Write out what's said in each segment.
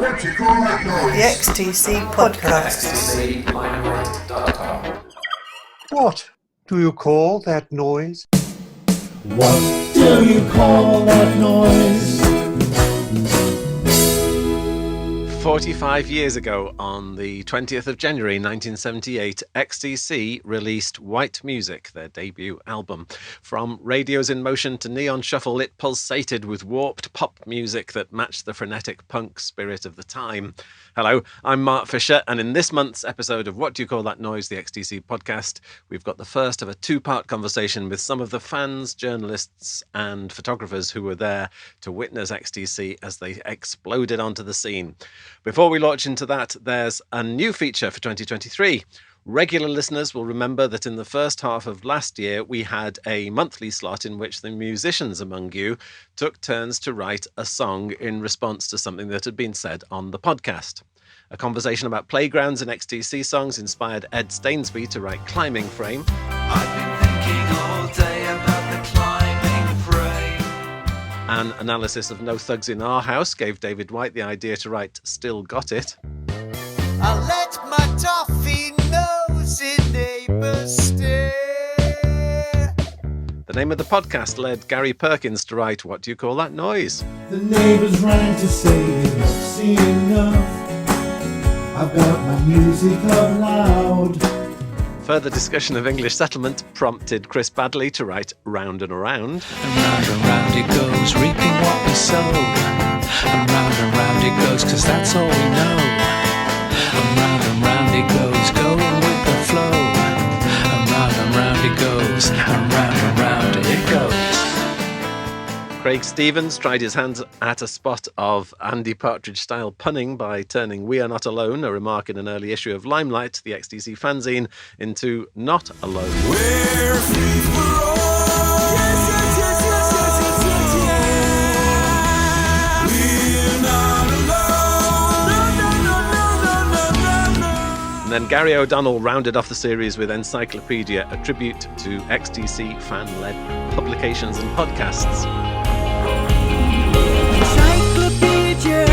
What you call that noise? The XTC Podcast. XTClimelight.com. What do you call that noise? What do you call that noise? 45 years ago, on the 20th of January 1978, XTC released White Music, their debut album. From Radios in Motion to Neon Shuffle, it pulsated with warped pop music that matched the frenetic punk spirit of the time. Hello, I'm Mark Fisher, and in this month's episode of What Do You Call That Noise, the XTC podcast, we've got the first of a two-part conversation with some of the fans, journalists and photographers who were there to witness XTC as they exploded onto the scene. Before we launch into that, there's a new feature for 2023. Regular listeners will remember that in the first half of last year, we had a monthly slot in which the musicians among you took turns to write a song in response to something that had been said on the podcast. A conversation about playgrounds and XTC songs inspired Ed Stainsby to write Climbing Frame. I've been thinking all day about the climbing frame. An analysis of No Thugs in Our House gave David White the idea to write Still Got It. I let my toffee nosy neighbours stare. The name of the podcast led Gary Perkins to write What Do You Call That Noise? The neighbors rang to say they've seen enough. I've got my music up loud. Further discussion of English settlement prompted Chris Badley to write Round and Around. And round it goes, reaping what we sow. And round it goes, 'cause that's all we know. And round it goes, going with the flow. And round it goes, and round it goes. Craig Stevens tried his hands at a spot of Andy Partridge-style punning by turning We Are Not Alone, a remark in an early issue of Limelight, the XTC fanzine, into Not Alone. We're free for all. Yes, yes, yes, yes, yes, yes, yes, yes. We're not alone. No. And then Gary O'Donnell rounded off the series with Encyclopedia, a tribute to XTC fan-led publications and podcasts. Encyclopedia,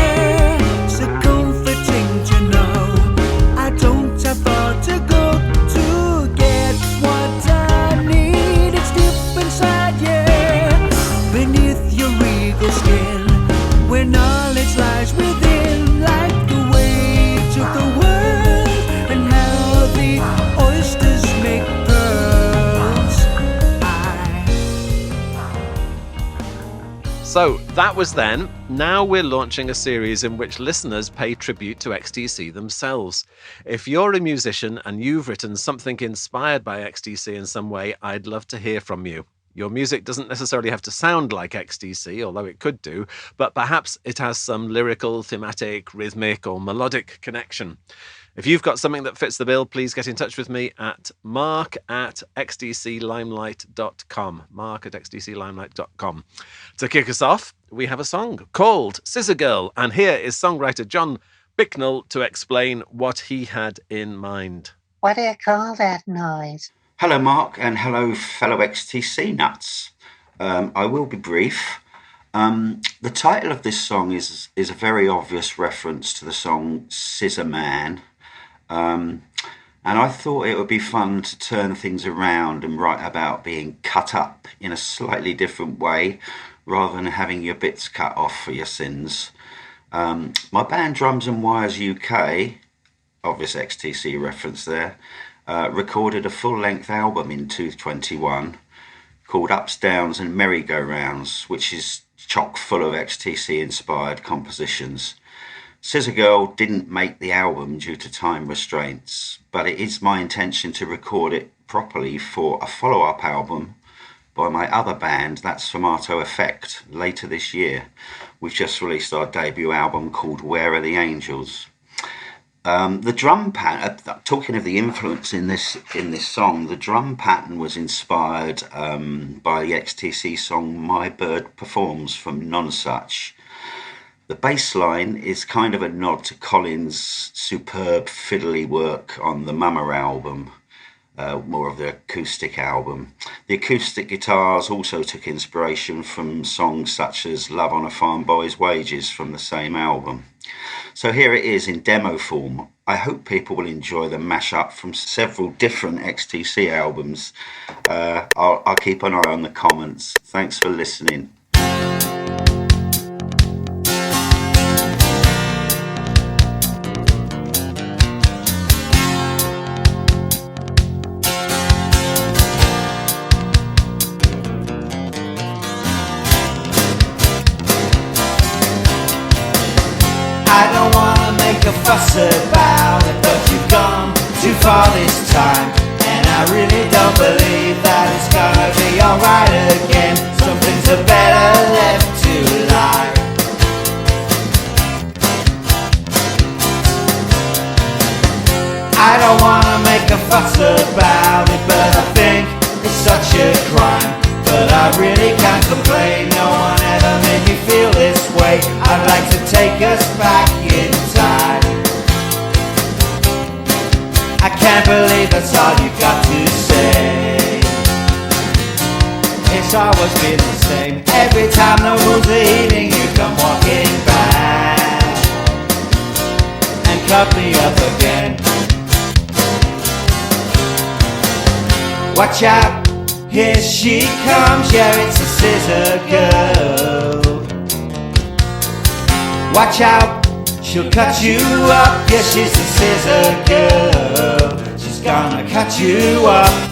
so comforting to know. I don't have far to go to get what I need. It's deep inside, yeah, beneath your regal skin, where knowledge lies within, like the waves of the world, and how the oysters make pearls. So that was then. Now we're launching a series in which listeners pay tribute to XTC themselves. If you're a musician and you've written something inspired by XTC in some way, I'd love to hear from you. Your music doesn't necessarily have to sound like XTC, although it could do, but perhaps it has some lyrical, thematic, rhythmic or melodic connection. If you've got something that fits the bill, please get in touch with me at mark@xtclimelight.com. mark@xtclimelight.com. To kick us off, we have a song called Scissor Girl, and here is songwriter Jon Bicknell to explain what he had in mind. What do you call that noise? Hello, Mark, and hello, fellow XTC nuts. I will be brief. The title of this song is a very obvious reference to the song Scissor Man. And I thought it would be fun to turn things around and write about being cut up in a slightly different way rather than having your bits cut off for your sins. My band Drums and Wires UK, obvious XTC reference there, recorded a full-length album in 2021 called Ups, Downs and Merry-Go-Rounds, which is chock full of XTC-inspired compositions. Scissor Girl didn't make the album due to time restraints, but it is my intention to record it properly for a follow-up album by my other band, that's Tomato Effect, later this year. We've just released our debut album called Where Are the Angels? The drum pattern, talking of the influence in this song, the drum pattern was inspired by the XTC song My Bird Performs from Nonsuch. The bass line is kind of a nod to Colin's superb fiddly work on the Mama album, more of the acoustic album. The acoustic guitars also took inspiration from songs such as Love on a Farm Boy's Wages from the same album. So here it is in demo form. I hope people will enjoy the mashup from several different XTC albums. I'll keep an eye on the comments. Thanks for listening. I don't wanna make a fuss about it, but you've gone too far this time, and I really don't believe that it's gonna be alright again. Some things are better left to lie. I don't wanna make a fuss about it, but I think it's such a crime. But I really can't complain, no one ever made me feel this way. I'd like to take us back in time. I can't believe that's all you got to say. It's always been the same. Every time the wounds are healing, you come walking back and cut me up again. Watch out, here she comes, yeah, it's a scissor girl. Watch out, she'll cut you up, yeah, she's a scissor girl. She's gonna cut you up.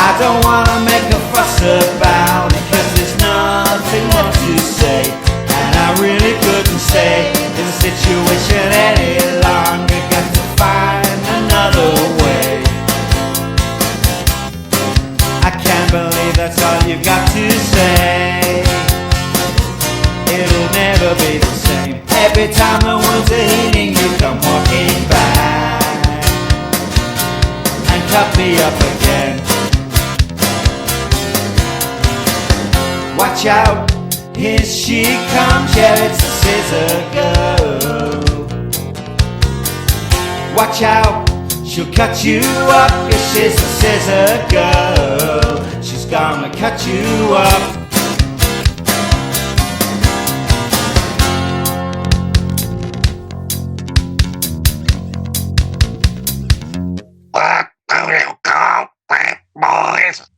I don't wanna make a fuss about it, cause there's nothing more to say. And I really couldn't stay in the situation any longer. Got to find another way. I can't believe that's all you've got to say. It'll never be the same. Every time the wounds are healing, you come walking back and cut me up again. Watch out, here she comes, yeah, it's a scissor girl. Watch out, she'll cut you up, yeah, she's a scissor girl. She's gonna cut you up.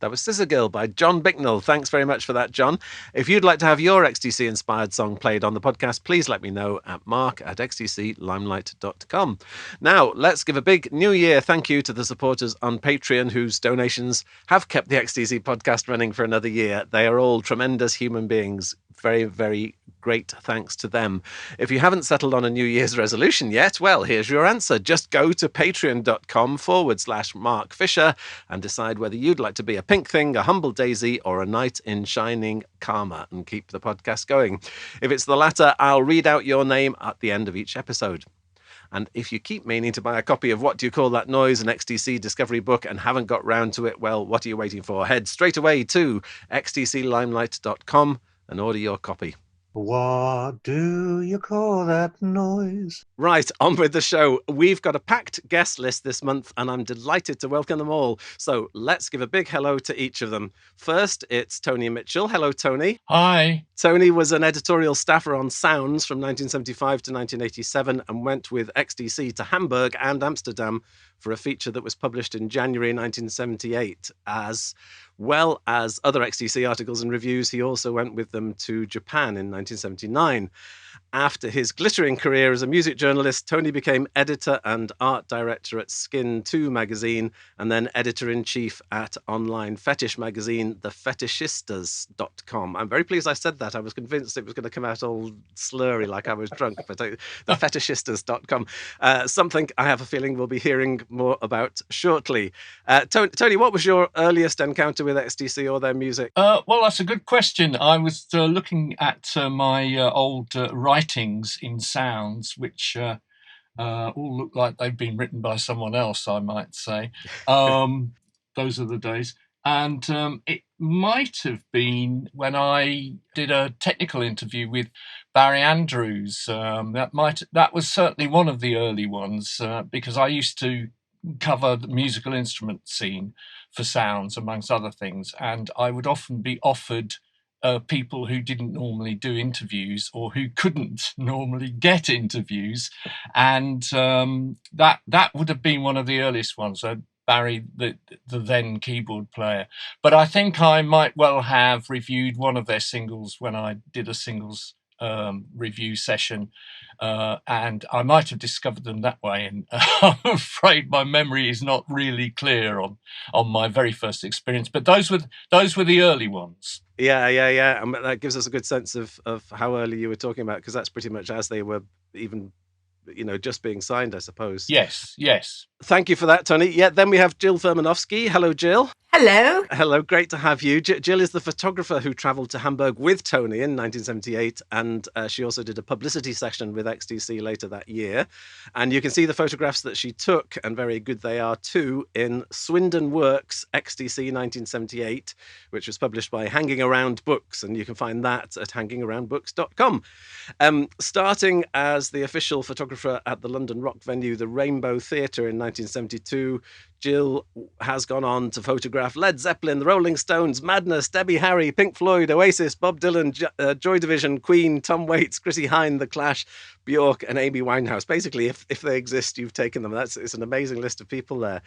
That was Scissor Girl by Jon Bicknell. Thanks very much for that, John. If you'd like to have your XTC-inspired song played on the podcast, please let me know at mark@xtclimelight.com. Now, let's give a big New Year thank you to the supporters on Patreon whose donations have kept the XTC podcast running for another year. They are all tremendous human beings. Very, very great thanks to them. If you haven't settled on a New Year's resolution yet, well, here's your answer. Just go to patreon.com/Mark Fisher and decide whether you'd like to be a pink thing, a humble daisy, or a knight in shining karma and keep the podcast going. If it's the latter, I'll read out your name at the end of each episode. And if you keep meaning to buy a copy of What Do You Call That Noise, an XTC Discovery book, and haven't got round to it, well, what are you waiting for? Head straight away to xtclimelight.com and order your copy. What do you call that noise? Right, on with the show. We've got a packed guest list this month, and I'm delighted to welcome them all. So let's give a big hello to each of them. First, it's Tony Mitchell. Hello, Tony. Hi. Tony was an editorial staffer on Sounds from 1975 to 1987 and went with XTC to Hamburg and Amsterdam for a feature that was published in January 1978. As well as other XTC articles and reviews, he also went with them to Japan in 1979. After his glittering career as a music journalist, Tony became editor and art director at Skin 2 magazine and then editor-in-chief at online fetish magazine, thefetishistas.com. I'm very pleased I said that. I was convinced it was going to come out all slurry like I was drunk, but thefetishistas.com. Something I have a feeling we'll be hearing more about shortly. Tony, what was your earliest encounter with XTC or their music? Well, that's a good question. I was looking at my old writings in Sounds, which all look like they've been written by someone else, I might say. Those are the days. And it might have been when I did a technical interview with Barry Andrews. That was certainly one of the early ones, because I used to cover the musical instrument scene for Sounds, amongst other things, and I would often be offered people who didn't normally do interviews or who couldn't normally get interviews, and that would have been one of the earliest ones. Barry, the then keyboard player. But I think I might well have reviewed one of their singles when I did a singles review session, and I might have discovered them that way. And I'm afraid my memory is not really clear on my very first experience. But those were the early ones. Yeah. And that gives us a good sense of how early you were talking about, because that's pretty much as they were even, just being signed, I suppose. Yes. Thank you for that, Tony. Yeah, then we have Jill Furmanovsky. Hello, Jill. Hello. Hello, great to have you. Jill is the photographer who travelled to Hamburg with Tony in 1978, and she also did a publicity session with XTC later that year. And you can see the photographs that she took, and very good they are too, in Swindon Works XTC 1978, which was published by Hanging Around Books, and you can find that at hangingaroundbooks.com. Starting as the official photographer at the London rock venue, the Rainbow Theatre in 1972, Jill has gone on to photograph Led Zeppelin, the Rolling Stones, Madness, Debbie Harry, Pink Floyd, Oasis, Bob Dylan, Joy Division, Queen, Tom Waits, Chrissie Hynde, The Clash, Bjork and Amy Winehouse. Basically, if they exist, you've taken them. It's an amazing list of people there.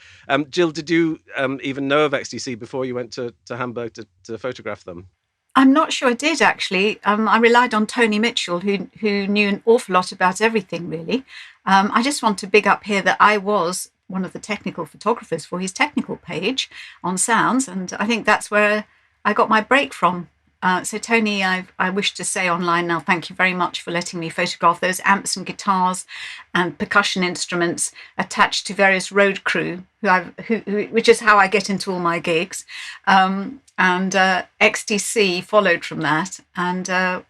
Jill, did you even know of XTC before you went to Hamburg to photograph them? I'm not sure I did, actually. I relied on Tony Mitchell, who knew an awful lot about everything, really. I just want to big up here that I was one of the technical photographers for his technical page on Sounds, and I think that's where I got my break from. So Tony, I wish to say online now, thank you very much for letting me photograph those amps and guitars and percussion instruments attached to various road crew, which is how I get into all my gigs. And XTC followed from that. And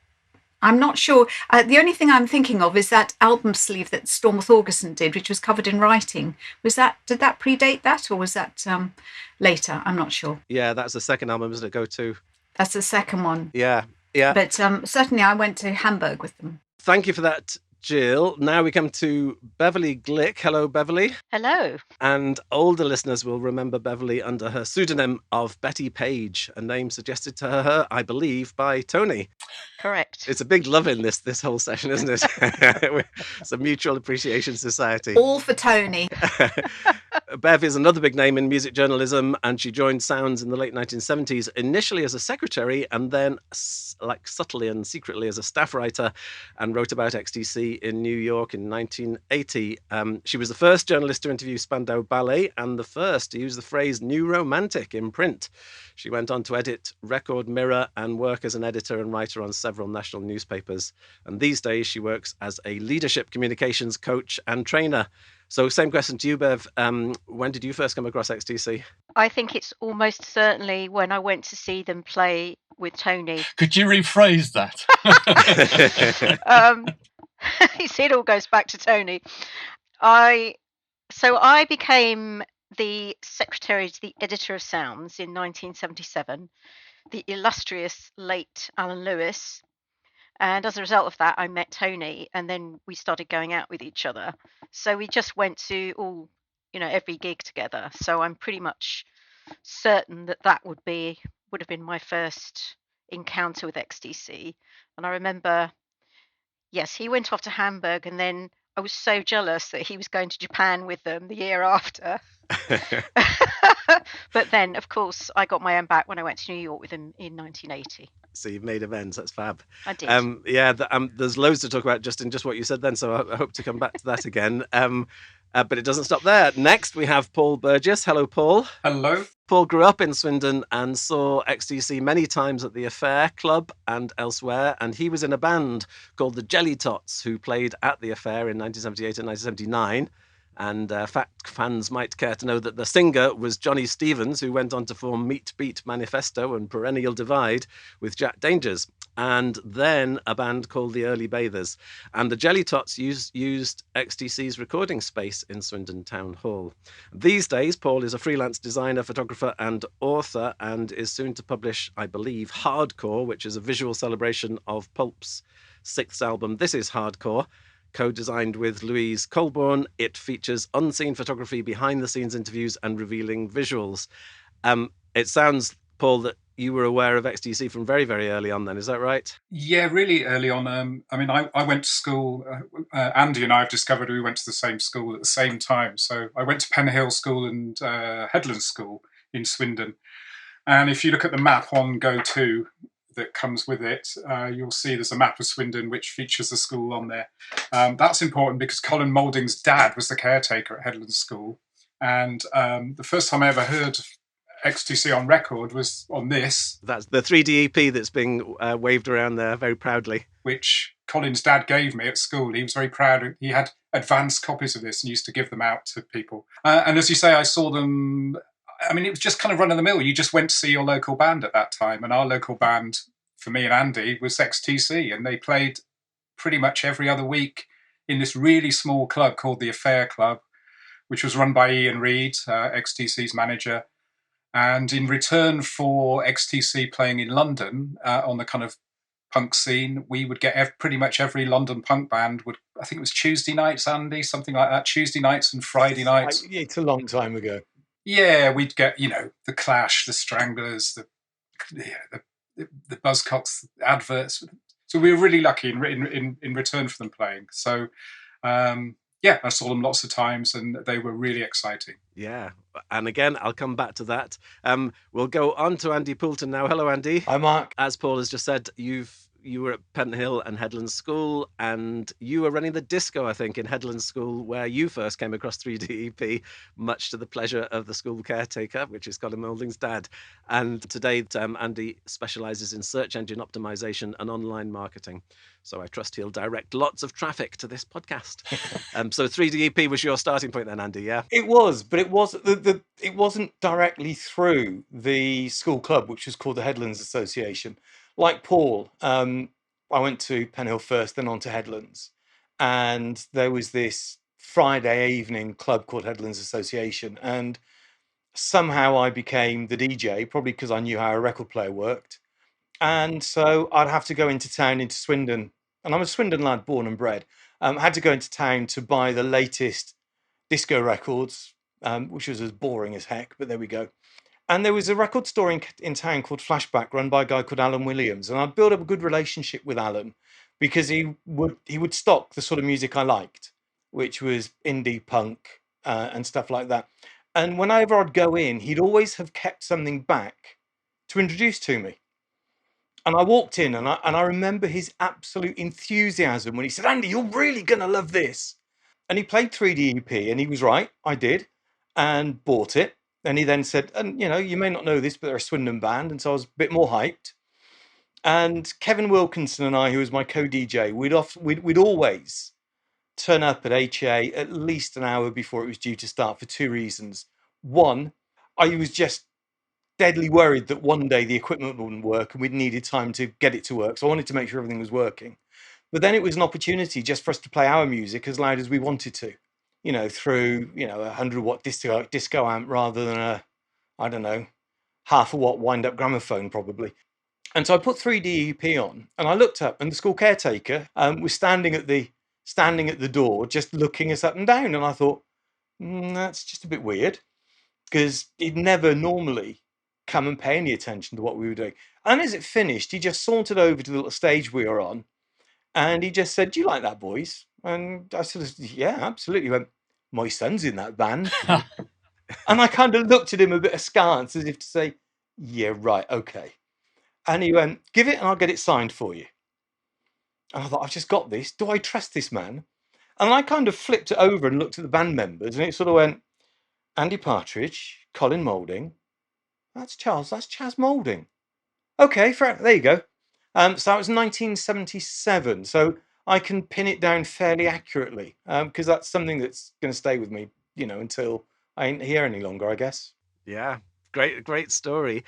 I'm not sure. The only thing I'm thinking of is that album sleeve that Storm Thorgerson did, which was covered in writing. Did that predate that, or was that later? I'm not sure. Yeah, that's the second album, isn't it? Go To. That's the second one. Yeah. But certainly I went to Hamburg with them. Thank you for that, Jill. Now we come to Beverley Glick. Hello, Beverley. Hello. And older listeners will remember Beverley under her pseudonym of Betty Page, a name suggested to her, I believe, by Tony. Correct. It's a big love in this whole session, isn't it? It's a mutual appreciation society. All for Tony. Bev is another big name in music journalism, and she joined Sounds in the late 1970s, initially as a secretary and then subtly and secretly as a staff writer, and wrote about XTC in New York in 1980. She was the first journalist to interview Spandau Ballet and the first to use the phrase new romantic in print. She went on to edit Record Mirror and work as an editor and writer on several national newspapers. And these days she works as a leadership communications coach and trainer. So same question to you, Bev. When did you first come across XTC? I think it's almost certainly when I went to see them play with Tony. Could you rephrase that? You see, it all goes back to Tony. I became the secretary to the editor of Sounds in 1977, the illustrious late Alan Lewis. And as a result of that, I met Tony, and then we started going out with each other. So we just went to every gig together. So I'm pretty much certain that would have been my first encounter with XTC. And I remember, yes, he went off to Hamburg, and then I was so jealous that he was going to Japan with them the year after. But then, of course, I got my own back when I went to New York with him in 1980. So you've made amends. That's fab. I did. There's loads to talk about just in what you said then, so I hope to come back to that again. But it doesn't stop there. Next, we have Paul Burgess. Hello, Paul. Hello. Paul grew up in Swindon and saw XTC many times at the Affair Club and elsewhere, and he was in a band called the Jelly Tots, who played at the Affair in 1978 and 1979. And fans might care to know that the singer was Johnny Stevens, who went on to form Meat Beat Manifesto and Perennial Divide with Jack Dangers, and then a band called the Early Bathers. And the Jelly Tots used XTC's recording space in Swindon Town Hall. These days, Paul is a freelance designer, photographer, and author, and is soon to publish, I believe, Hardcore, which is a visual celebration of Pulp's 6th album. This is Hardcore, co-designed with Louise Colborne. It features unseen photography, behind-the-scenes interviews, and revealing visuals. It sounds, Paul, that you were aware of XTC from very, very early on then, is that right? Yeah, really early on. I went to school, Andy and I have discovered we went to the same school at the same time. So I went to Penhill School and Headlands School in Swindon. And if you look at the map on Go2 that comes with it, you'll see there's a map of Swindon which features the school on there. That's important because Colin Moulding's dad was the caretaker at Headlands School. And the first time I ever heard XTC on record was on this. That's the 3D EP that's being waved around there very proudly. Which Colin's dad gave me at school. He was very proud. He had advanced copies of this and used to give them out to people. And as you say, I saw them. I mean, it was just kind of run of the mill. You just went to see your local band at that time. And our local band, for me and Andy, was XTC. And they played pretty much every other week in this really small club called the Affair Club, which was run by Ian Reid, XTC's manager. And in return for XTC playing in London on the kind of punk scene, we would get pretty much every London punk band would, I think it was Tuesday nights, Andy, something like that, Tuesday nights and Friday nights. It's a long time ago. Yeah, we'd get, the Clash, the Stranglers, the Buzzcocks, Adverts. So we were really lucky in return for them playing. So, I saw them lots of times and they were really exciting. Yeah. And again, I'll come back to that. We'll go on to Andy Poulton now. Hello, Andy. Hi, Mark. As Paul has just said, you were at Penhill and Headlands School, and you were running the disco, I think, in Headlands School, where you first came across 3D EP, much to the pleasure of the school caretaker, which is Colin Moulding's dad. And today, Andy specialises in search engine optimization and online marketing. So I trust he'll direct lots of traffic to this podcast. So 3D EP was your starting point then, Andy, yeah? It was, but it wasn't directly through the school club, which was called the Headlands Association. Like Paul, I went to Penhill first, then on to Headlands. And there was this Friday evening club called Headlands Association. And somehow I became the DJ, probably because I knew how a record player worked. And so I'd have to go into town, into Swindon. And I'm a Swindon lad, born and bred. Had to go into town to buy the latest disco records, which was as boring as heck, but there we go. And there was a record store in town called Flashback, run by a guy called Alan Williams. And I'd built up a good relationship with Alan because he would stock the sort of music I liked, which was indie punk and stuff like that. And whenever I'd go in, he'd always have kept something back to introduce to me. And I walked in and I remember his absolute enthusiasm when he said, "Andy, you're really going to love this." And he played 3D EP and he was right. I did, and bought it. And he then said, and you may not know this, but they're a Swindon band. And so I was a bit more hyped. And Kevin Wilkinson and I, who was my co-DJ, we'd always turn up at HA at least an hour before it was due to start for two reasons. One, I was just deadly worried that one day the equipment wouldn't work and we'd needed time to get it to work. So I wanted to make sure everything was working. But then it was an opportunity just for us to play our music as loud as we wanted to. Through, a 100-watt disco amp rather than a, I don't know, half a watt wind-up gramophone probably. And so I put 3D EP on and I looked up and the school caretaker was standing at the door just looking us up and down. And I thought, that's just a bit weird because he'd never normally come and pay any attention to what we were doing. And as it finished, he just sauntered over to the little stage we were on and he just said, "Do you like that, boys?" And I said, "Yeah, absolutely." He went, "My son's in that band." And I kind of looked at him a bit askance as if to say, "Yeah, right, okay." And he went, "Give it and I'll get it signed for you." And I thought, I've just got this. Do I trust this man? And I kind of flipped it over and looked at the band members and it sort of went, Andy Partridge, Colin Moulding. That's Chaz Moulding. Okay, fair. There you go. So that was 1977. So I can pin it down fairly accurately, because that's something that's going to stay with me, until I ain't here any longer, I guess. Yeah, great story.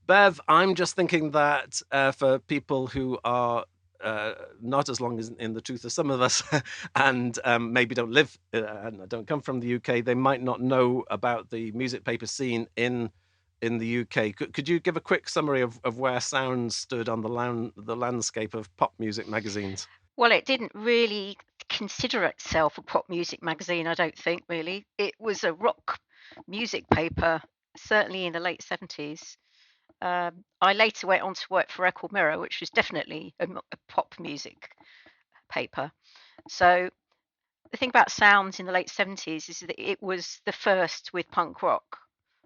Bev, I'm just thinking that for people who are not as long as in the tooth as some of us, and maybe don't live and don't come from the UK, they might not know about the music paper scene in the UK. Could you give a quick summary of where Sounds stood on the landscape of pop music magazines? Well, it didn't really consider itself a pop music magazine, I don't think, really. It was a rock music paper, certainly in the late 70s. I later went on to work for Record Mirror, which was definitely a pop music paper. So the thing about Sounds in the late 70s is that it was the first with punk rock,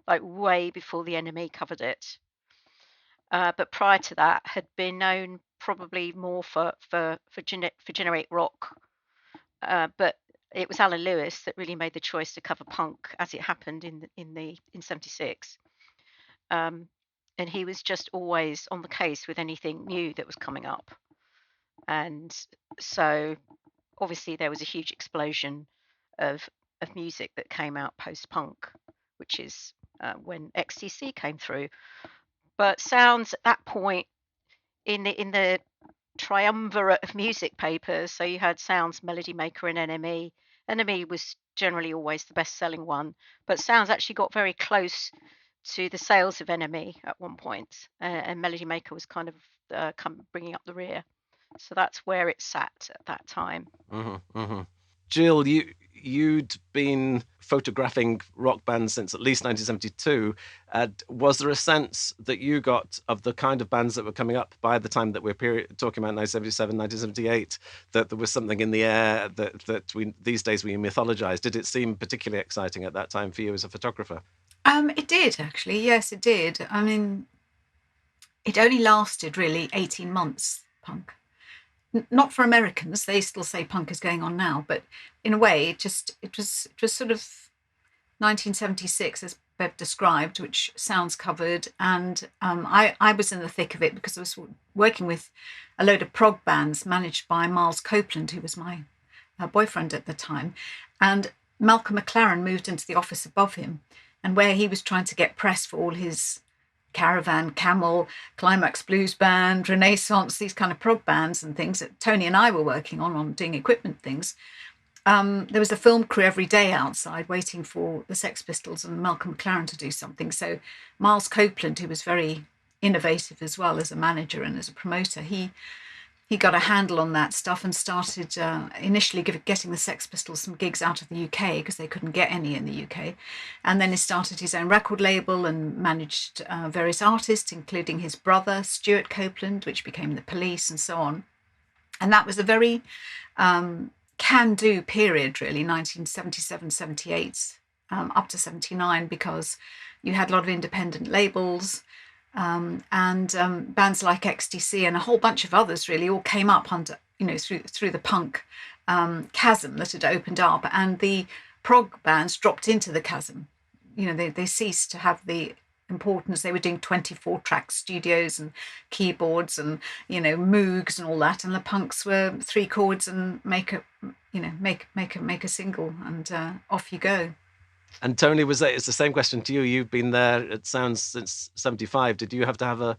like way before the NME covered it. But prior to that, had been known probably more for generic rock. But it was Alan Lewis that really made the choice to cover punk, as it happened in '76. And he was just always on the case with anything new that was coming up. And so obviously there was a huge explosion of music that came out post-punk, which is when XTC came through. But Sounds at that point in the triumvirate of music papers, so you had Sounds, Melody Maker, and NME. NME was generally always the best-selling one, but Sounds actually got very close to the sales of NME at one point, and Melody Maker was kind of bringing up the rear. So that's where it sat at that time. Mm-hmm, mm-hmm. Jill, you'd been photographing rock bands since at least 1972. Was there a sense that you got of the kind of bands that were coming up by the time that we're talking about 1977, 1978, that there was something in the air that these days we mythologize? Did it seem particularly exciting at that time for you as a photographer? It did, actually. Yes, it did. I mean, it only lasted really 18 months, punk. Not for Americans, they still say punk is going on now, but in a way it was sort of 1976, as Bev described, which Sounds covered, and I was in the thick of it because I was working with a load of prog bands managed by Miles Copeland, who was my boyfriend at the time, and Malcolm McLaren moved into the office above him, and where he was trying to get press for all his Caravan, Camel, Climax Blues Band, Renaissance, these kind of prog bands and things that Tony and I were working on doing equipment things. There was a film crew every day outside waiting for the Sex Pistols and Malcolm McLaren to do something. So Miles Copeland, who was very innovative as well as a manager and as a promoter, he got a handle on that stuff and started initially getting the Sex Pistols some gigs out of the UK because they couldn't get any in the UK. And then he started his own record label and managed various artists, including his brother, Stuart Copeland, which became the Police and so on. And that was a very can-do period, really, 1977, 78, up to 79, because you had a lot of independent labels, and bands like XTC and a whole bunch of others really all came up under, through the punk chasm that had opened up, and the prog bands dropped into the chasm. They ceased to have the importance. They were doing 24-track studios and keyboards and Moogs and all that, and the punks were 3 chords and make a single and off you go. And Tony, it's the same question to you. You've been there, it sounds, since 75. Did you have to have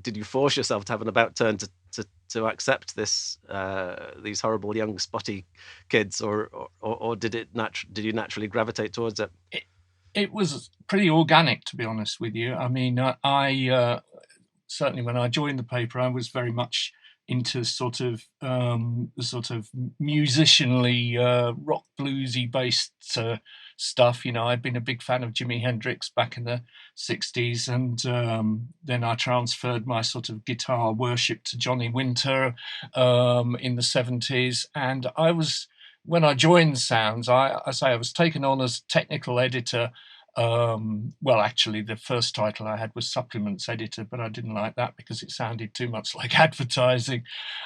did you force yourself to have an about turn to accept this these horrible young spotty kids, or did you naturally gravitate towards it? It was pretty organic, to be honest with you. I mean, I certainly when I joined the paper, I was very much into sort of musicianly rock bluesy based stuff. I'd been a big fan of Jimi Hendrix back in the 60s, and then I transferred my sort of guitar worship to Johnny Winter in the 70s. And when I joined Sounds, I was taken on as technical editor. Well, actually, the first title I had was supplements editor, but I didn't like that because it sounded too much like advertising.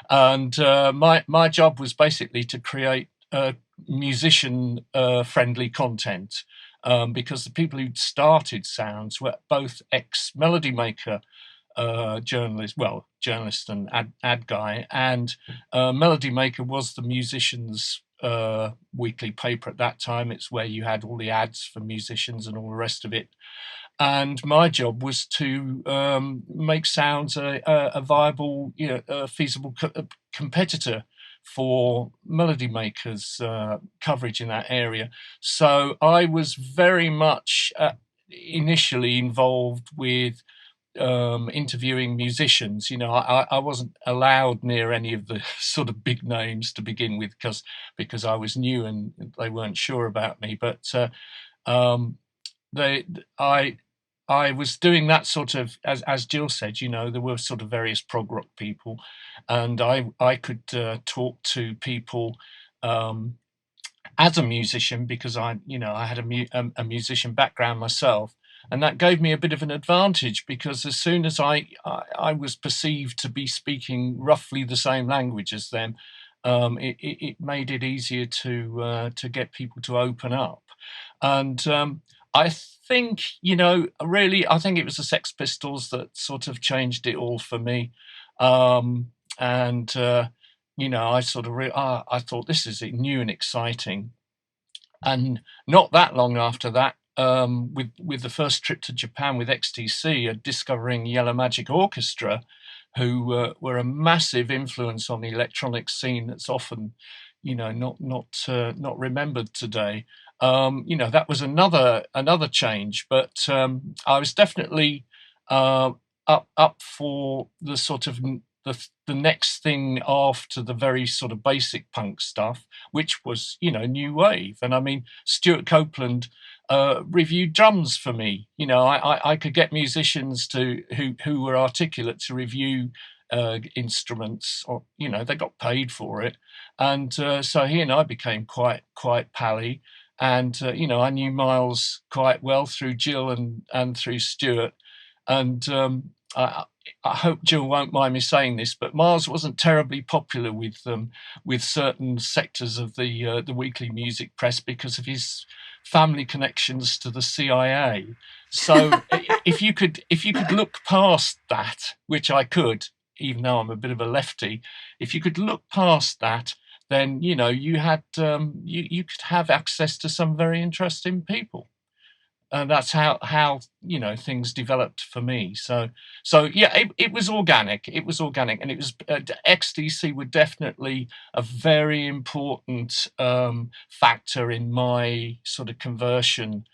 And my job was basically to create musician-friendly content, because the people who'd started Sounds were both ex-Melody Maker journalist and ad guy, and Melody Maker was the musicians' weekly paper at that time. It's where you had all the ads for musicians and all the rest of it. And my job was to make Sounds a viable, feasible competitor for Melody Maker's coverage in that area. So I was very much initially involved with interviewing musicians. I wasn't allowed near any of the sort of big names to begin with because I was new and they weren't sure about me. But I was doing that sort of, as Jill said, there were sort of various prog rock people, and I could talk to people as a musician because I had a musician background myself, and that gave me a bit of an advantage because as soon as I was perceived to be speaking roughly the same language as them, it made it easier to get people to open up. And I think, really, I think it was the Sex Pistols that sort of changed it all for me. I sort of I thought this is new and exciting. And not that long after that, with the first trip to Japan with XTC, discovering Yellow Magic Orchestra, who were a massive influence on the electronic scene that's often, not remembered today. That was another change, but I was definitely up for the sort of the next thing after the very sort of basic punk stuff, which was new wave. And I mean, Stuart Copeland reviewed drums for me. I could get musicians who were articulate to review instruments, or they got paid for it, and so he and I became quite pally. And I knew Miles quite well through Jill and through Stuart. And I hope Jill won't mind me saying this, but Miles wasn't terribly popular with certain sectors of the weekly music press because of his family connections to the CIA. So if you could look past that, which I could, even though I'm a bit of a lefty, if you could look past that, then you had you could have access to some very interesting people, and that's how things developed for me. So yeah, it was organic. It was organic, and it was XTC were definitely a very important factor in my sort of conversion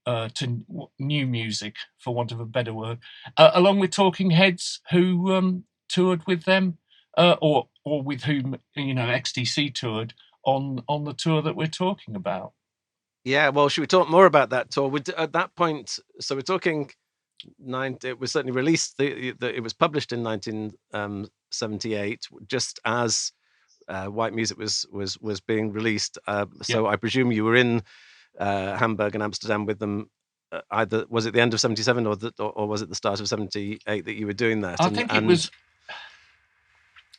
to new music, for want of a better word, along with Talking Heads, who toured with them. Or with whom XTC toured on the tour that we're talking about. Yeah, well, should we talk more about that tour? At that point, so we're talking it was certainly released. It was published in 1978, just as White Music was being released. So I presume you were in Hamburg and Amsterdam with them. Either was it the end of 77 or was it the start of 78 that you were doing that? I think it was.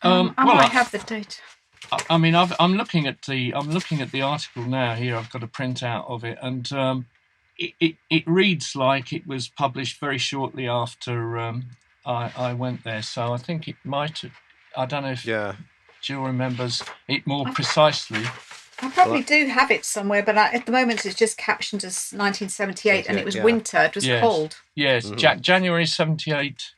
I might have the date. I mean, I'm looking at the article now. Here, I've got a printout of it, and it reads like it was published very shortly after I went there. So I think it might have. I don't know if Jill remembers it more precisely. I probably do have it somewhere, but at the moment it's just captioned as 1978, and it was winter. It was cold. Yes, January 78.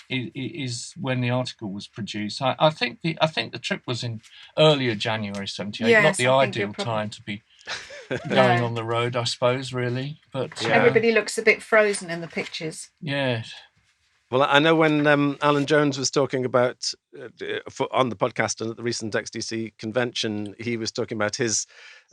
Is when the article was produced. I think the trip was in earlier January 78, not the ideal time to be going on the road, I suppose, really. But everybody looks a bit frozen in the pictures. Yes. Well, I know when Alan Jones was talking about on the podcast and at the recent XTC convention, he was talking about his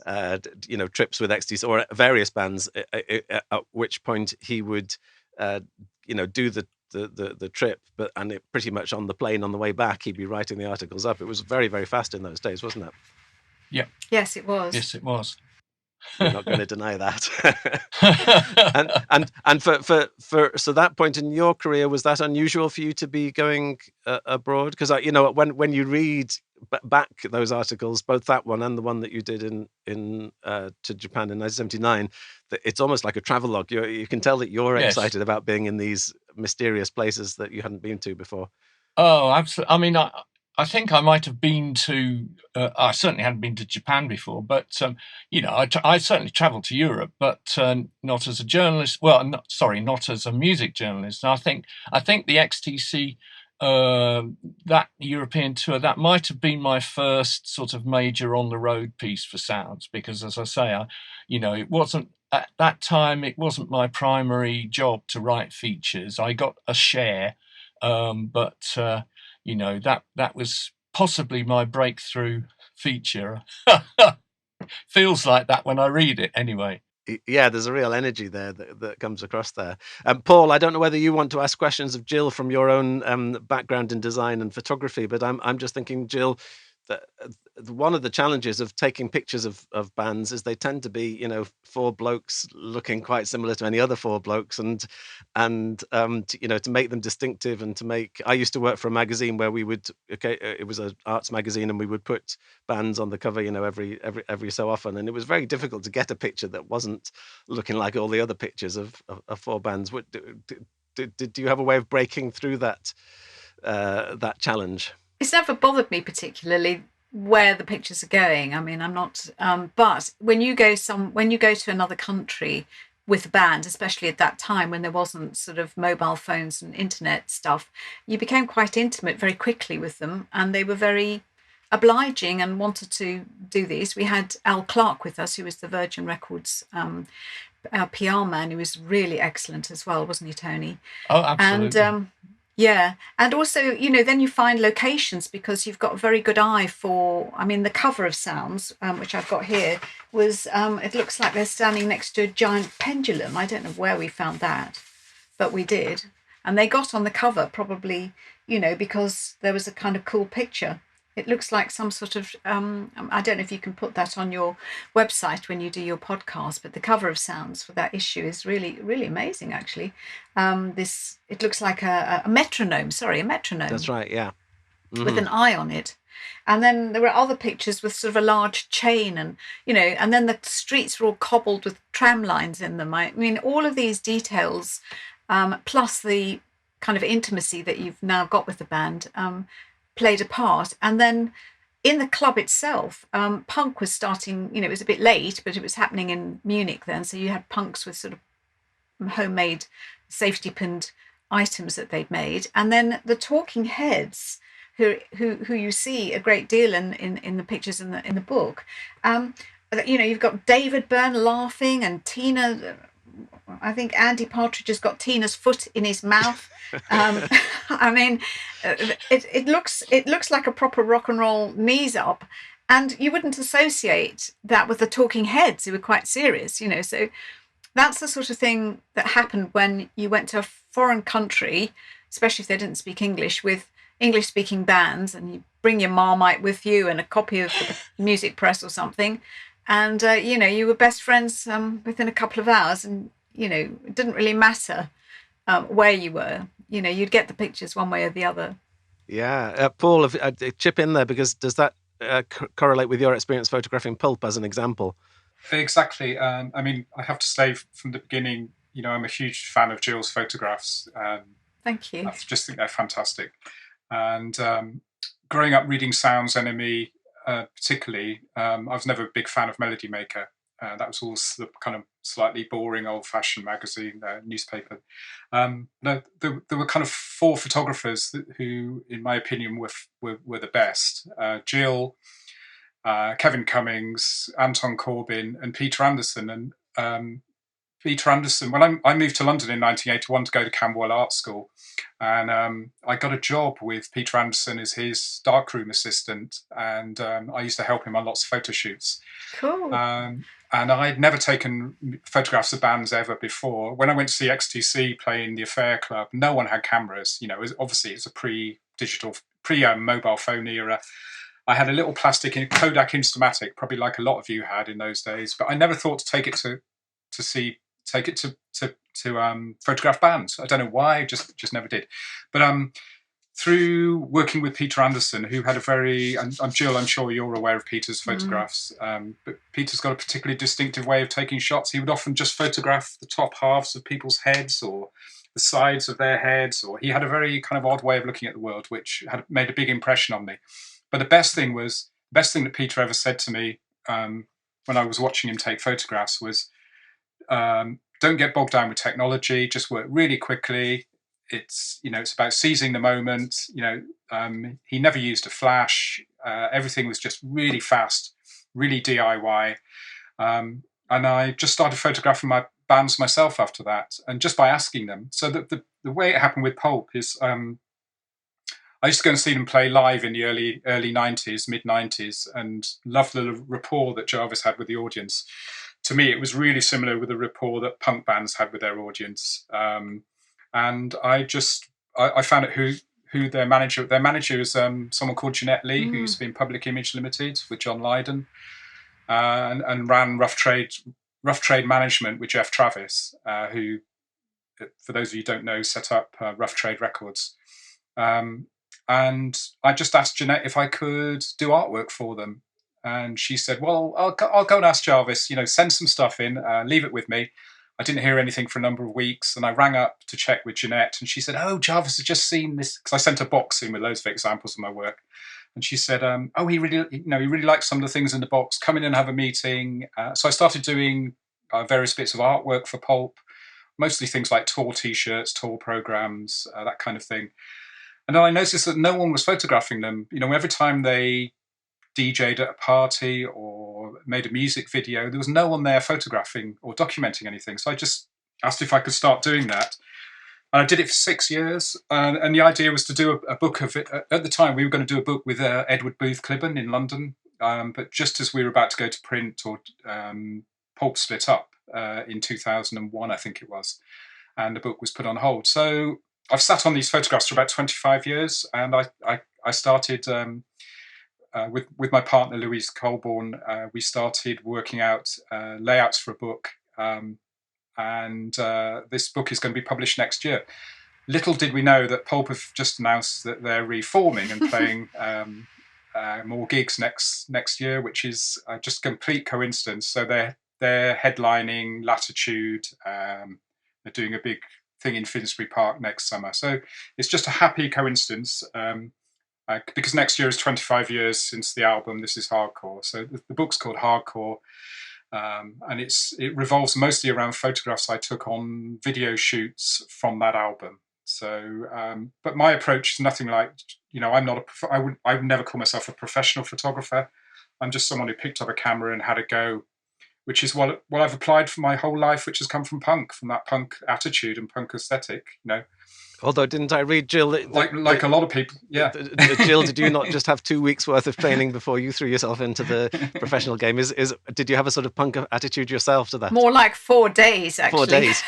trips with XTC or various bands. At which point he would do the trip, and it pretty much on the plane on the way back he'd be writing the articles up. It was very, very fast in those days, wasn't it? Yeah. Yes, it was. Yes, it was. You're not going to deny that. and for so that point in your career, was that unusual for you to be going abroad? Because when you read back those articles, both that one and the one that you did to Japan in 1979, it's almost like a travelogue. You can tell that you're excited about being in these mysterious places that you hadn't been to before. Oh, absolutely. I mean, I think I might have been to. I certainly hadn't been to Japan before, but I certainly travelled to Europe, but not as a journalist. Well, not as a music journalist. And I think the XTC. That European tour, that might have been my first sort of major on the road piece for Sounds, because as I say, it wasn't at that time, it wasn't my primary job to write features. I got a share, but that was possibly my breakthrough feature. Feels like that when I read it anyway. Yeah, there's a real energy there that comes across there. Paul, I don't know whether you want to ask questions of Jill from your own background in design and photography, but I'm just thinking, Jill, that one of the challenges of taking pictures of bands is they tend to be, four blokes looking quite similar to any other four blokes, and to make them distinctive and to make. I used to work for a magazine where we would, it was an arts magazine, and we would put bands on the cover, every so often, and it was very difficult to get a picture that wasn't looking like all the other pictures of four bands. Did you have a way of breaking through that challenge? It's never bothered me particularly where the pictures are going. I mean, I'm not. But when you go to another country with a band, especially at that time when there wasn't sort of mobile phones and internet stuff, you became quite intimate very quickly with them, and they were very obliging and wanted to do these. We had Al Clark with us, who was the Virgin Records our PR man, who was really excellent as well, wasn't he, Tony? Oh, absolutely. And yeah, and also, then you find locations because you've got a very good eye for. I mean, the cover of Sounds, which I've got here, was it looks like they're standing next to a giant pendulum. I don't know where we found that, but we did, and they got on the cover probably, because there was a kind of cool picture. It looks like some sort of, I don't know if you can put that on your website when you do your podcast, but the cover of Sounds for that issue is really, really amazing, actually. It looks like a metronome, a metronome. That's right, yeah. Mm-hmm. With an eye on it. And then there were other pictures with sort of a large chain and, and then the streets were all cobbled with tram lines in them. I mean, all of these details, plus the kind of intimacy that you've now got with the band, played a part. And then in the club itself, punk was starting, it was a bit late, but it was happening in Munich then. So you had punks with sort of homemade safety pinned items that they'd made. And then the Talking Heads, who you see a great deal in the pictures in the book. You've got David Byrne laughing and Tina. I think Andy Partridge has got Tina's foot in his mouth. I mean, it looks like a proper rock and roll knees up, and you wouldn't associate that with the Talking Heads, who were quite serious, So that's the sort of thing that happened when you went to a foreign country, especially if they didn't speak English, with English-speaking bands, and you bring your Marmite with you and a copy of the music press or something, and you were best friends within a couple of hours, and it didn't really matter where you were. You'd get the pictures one way or the other. Yeah. Paul, chip in there, because does that correlate with your experience photographing pulp as an example? Exactly. I mean, I have to say from the beginning, I'm a huge fan of Jill's photographs. Thank you. I just think they're fantastic. And growing up reading Sounds Enemy, particularly, I was never a big fan of Melody Maker. That was all the kind of slightly boring, old-fashioned magazine, newspaper. There were kind of four photographers who, in my opinion, were the best. Jill, Kevin Cummings, Anton Corbin, and Peter Anderson. And Peter Anderson, when I moved to London in 1981 to go to Camberwell Art School, and I got a job with Peter Anderson as his darkroom assistant, and I used to help him on lots of photo shoots. Cool. And I'd never taken photographs of bands ever before. When I went to see XTC play in the Affair Club, no one had cameras. Obviously it's a pre-digital, pre-mobile phone era. I had a little plastic Kodak Instamatic, probably like a lot of you had in those days, but I never thought to take it to photograph bands. I don't know why, just never did. But through working with Peter Anderson, who had a very, and Jill, I'm sure you're aware of Peter's photographs, but Peter's got a particularly distinctive way of taking shots. He would often just photograph the top halves of people's heads or the sides of their heads, or he had a very kind of odd way of looking at the world, which had made a big impression on me. But the best thing that Peter ever said to me when I was watching him take photographs was, don't get bogged down with technology, just work really quickly. It's about seizing the moment. He never used a flash. Everything was just really fast, really DIY. And I just started photographing my bands myself after that, and just by asking them. So the way it happened with Pulp is I used to go and see them play live in the early 90s, mid 90s, and loved the rapport that Jarvis had with the audience. To me, it was really similar with the rapport that punk bands had with their audience. And I found out who their manager is someone called Jeanette Lee, who used to be in Public Image Limited with John Lydon, and ran Rough Trade Management with Jeff Travis, who, for those of you who don't know, set up Rough Trade Records. And I just asked Jeanette if I could do artwork for them. And she said, well, I'll go and ask Jarvis, send some stuff in, leave it with me. I didn't hear anything for a number of weeks, and I rang up to check with Jeanette, and she said, oh, Jarvis has just seen this, because I sent a box in with loads of examples of my work. And she said, he really likes some of the things in the box. Come in and have a meeting. So I started doing various bits of artwork for Pulp, mostly things like tour T-shirts, tour programs, that kind of thing. And then I noticed that no one was photographing them. Every time they DJ'd at a party or made a music video, there was no one there photographing or documenting anything. So I just asked if I could start doing that. And I did it for 6 years. And the idea was to do a book of it. At the time, we were going to do a book with Edward Booth Clibborn in London. But just as we were about to go to print, or Pulp split up in 2001, I think it was. And the book was put on hold. So I've sat on these photographs for about 25 years. And I started... with my partner Louise Colborne, we started working out layouts for a book, and this book is going to be published next year. Little did we know that Pulp have just announced that they're reforming and playing more gigs next year, which is just complete coincidence. So they're headlining Latitude. They're doing a big thing in Finsbury Park next summer. So it's just a happy coincidence. Because next year is 25 years since the album This Is Hardcore. So the book's called Hardcore, and it revolves mostly around photographs I took on video shoots from that album. So, but my approach is nothing like, I would never call myself a professional photographer. I'm just someone who picked up a camera and had a go, which is what I've applied for my whole life, which has come from punk, from that punk attitude and punk aesthetic, Although, didn't I read, Jill? Like a lot of people, yeah. Jill, did you not just have 2 weeks worth of training before you threw yourself into the professional game? Did you have a sort of punk attitude yourself to that? More like 4 days, actually. 4 days.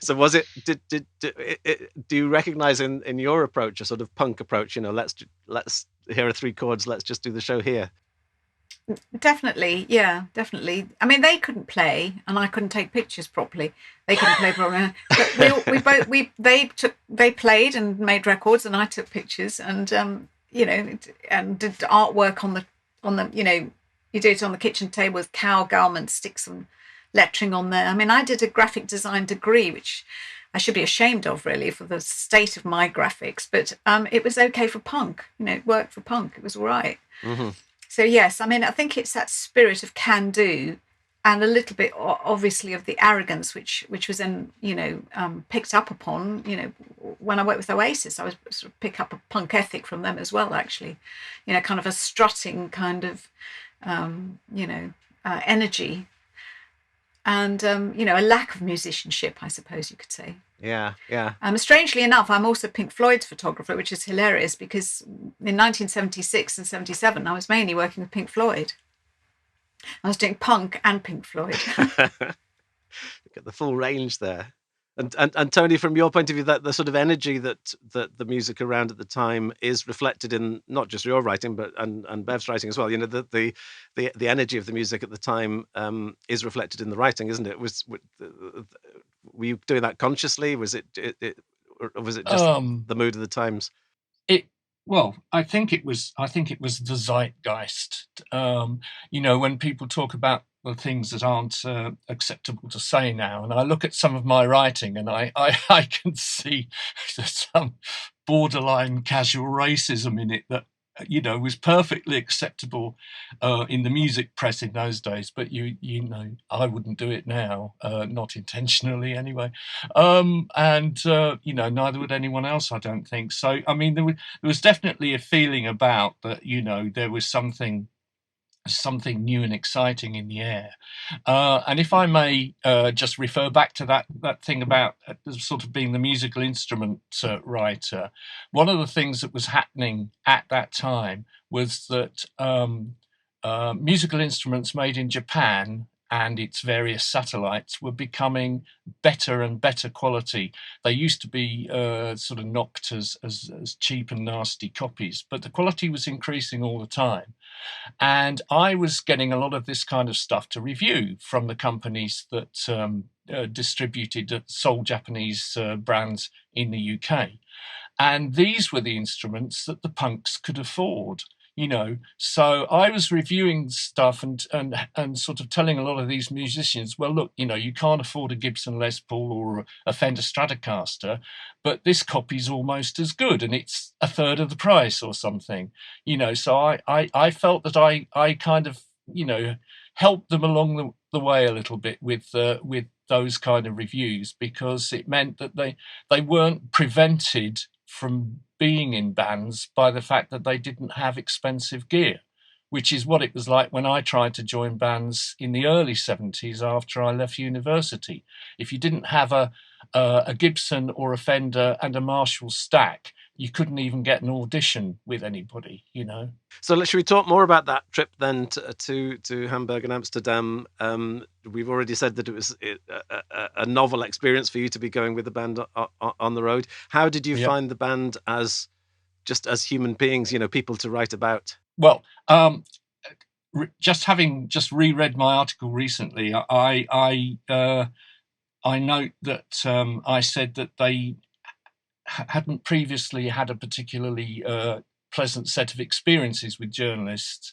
So was it? Do you recognise in your approach a sort of punk approach? Let's here are 3 chords. Let's just do the show here. Definitely, yeah, definitely. I mean, they couldn't play, and I couldn't take pictures properly. They couldn't play properly, but they played and made records, and I took pictures, and and did artwork on the you do it on the kitchen table with cow garments, stick some lettering on there. I mean, I did a graphic design degree, which I should be ashamed of, really, for the state of my graphics, but it was okay for punk. It worked for punk. It was all right. Mm-hmm. So, yes, I mean, I think it's that spirit of can-do and a little bit, obviously, of the arrogance, which was then, picked up upon, when I worked with Oasis. I was sort of pick up a punk ethic from them as well, actually. Kind of a strutting kind of, energy and, a lack of musicianship, I suppose you could say. Yeah, yeah. Strangely enough, I'm also Pink Floyd's photographer, which is hilarious because in 1976 and 77, I was mainly working with Pink Floyd. I was doing punk and Pink Floyd. Get the full range there. And Tony, from your point of view, that the sort of energy that the music around at the time is reflected in not just your writing, but and Bev's writing as well. The energy of the music at the time is reflected in the writing, isn't it? Were you doing that consciously? Was it or was it just the mood of the times? I think it was the zeitgeist. When people talk about the things that aren't acceptable to say now, and I look at some of my writing, and I can see some borderline casual racism in it that was perfectly acceptable in the music press in those days, but I wouldn't do it now, not intentionally anyway, and neither would anyone else, I don't think. So I mean, there was definitely a feeling about that, there was something new and exciting in the air. And if I may just refer back to that thing about sort of being the musical instrument writer, one of the things that was happening at that time was that musical instruments made in Japan and its various satellites were becoming better and better quality. They used to be sort of knocked as cheap and nasty copies, but the quality was increasing all the time. And I was getting a lot of this kind of stuff to review from the companies that sold Japanese brands in the UK. And these were the instruments that the punks could afford. So I was reviewing stuff and sort of telling a lot of these musicians, well, look, you can't afford a Gibson Les Paul or a Fender Stratocaster, but this copy's almost as good and it's a third of the price or something, so I felt that I kind of, helped them along the way a little bit with those kind of reviews, because it meant that they weren't prevented from being in bands by the fact that they didn't have expensive gear, which is what it was like when I tried to join bands in the early 70s after I left university. If you didn't have a Gibson or a Fender and a Marshall stack, you couldn't even get an audition with anybody, So should we talk more about that trip then to Hamburg and Amsterdam? We've already said that it was a novel experience for you to be going with the band on the road. How did you find the band as human beings, people to write about? Well, having reread my article recently, I note that I said that they hadn't previously had a particularly pleasant set of experiences with journalists.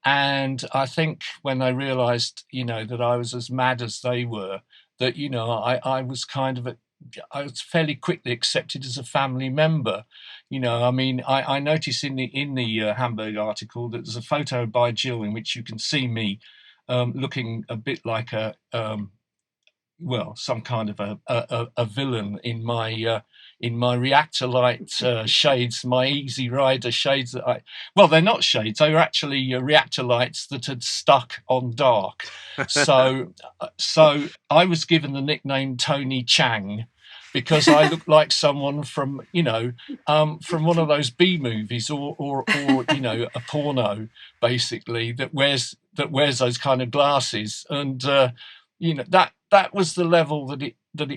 And I think when they realised, that I was as mad as they were, that, I was I was fairly quickly accepted as a family member. I noticed in the Hamburg article that there's a photo by Jill in which you can see me looking a bit like some kind of a villain in my reactor light shades, my Easy Rider shades. They're not shades; they were actually reactor lights that had stuck on dark. So I was given the nickname Tony Chang because I looked like someone from one of those B movies or a porno, basically, that wears those kind of glasses, and that was the level that it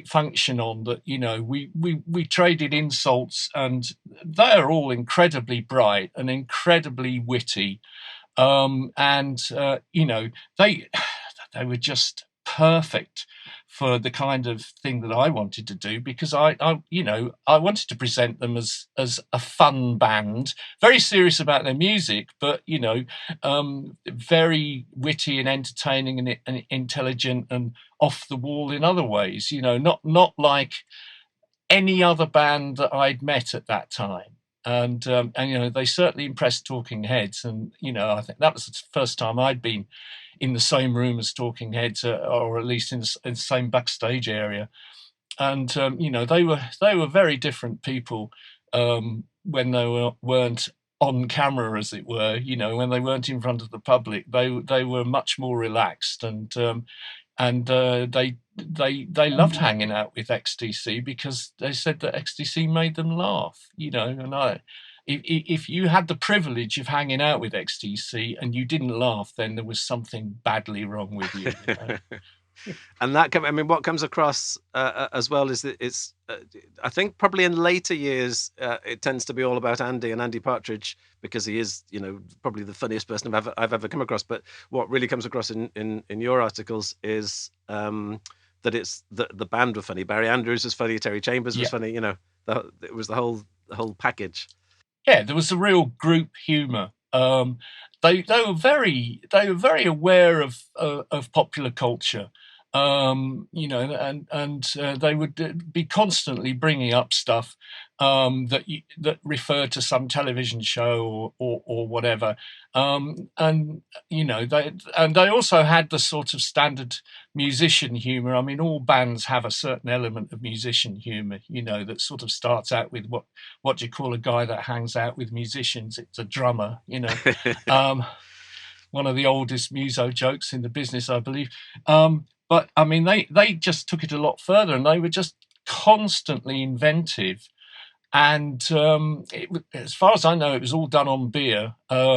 functioned on. That we traded insults, and they are all incredibly bright and incredibly witty, and they were just perfect for the kind of thing that I wanted to do, because I wanted to present them as a fun band, very serious about their music, but very witty and entertaining and intelligent and off the wall in other ways. Not like any other band that I'd met at that time. And they certainly impressed Talking Heads, and I think that was the first time I'd been in the same room as Talking Heads, or at least in the same backstage area. And they were very different people when they weren't on camera, as it were. When they weren't in front of the public, they were much more relaxed, and they loved hanging out with XTC because they said that XTC made them laugh. And if you had the privilege of hanging out with XTC and you didn't laugh, then there was something badly wrong with you. And what comes across as well is that it's, I think probably in later years, it tends to be all about Andy Partridge, because he is, probably the funniest person I've ever come across. But what really comes across in your articles is that it's the band were funny. Barry Andrews was funny. Terry Chambers was funny. It was the whole package. Yeah, there was a real group humour. They were very aware of popular culture, and they would be constantly bringing up stuff that referred to some television show or whatever, and they also had the sort of standard musician humour. I mean, all bands have a certain element of musician humour, that sort of starts out with what do you call a guy that hangs out with musicians? It's a drummer, one of the oldest muso jokes in the business, I believe. But I mean, they just took it a lot further, and they were just constantly inventive. And as far as I know, it was all done on beer. There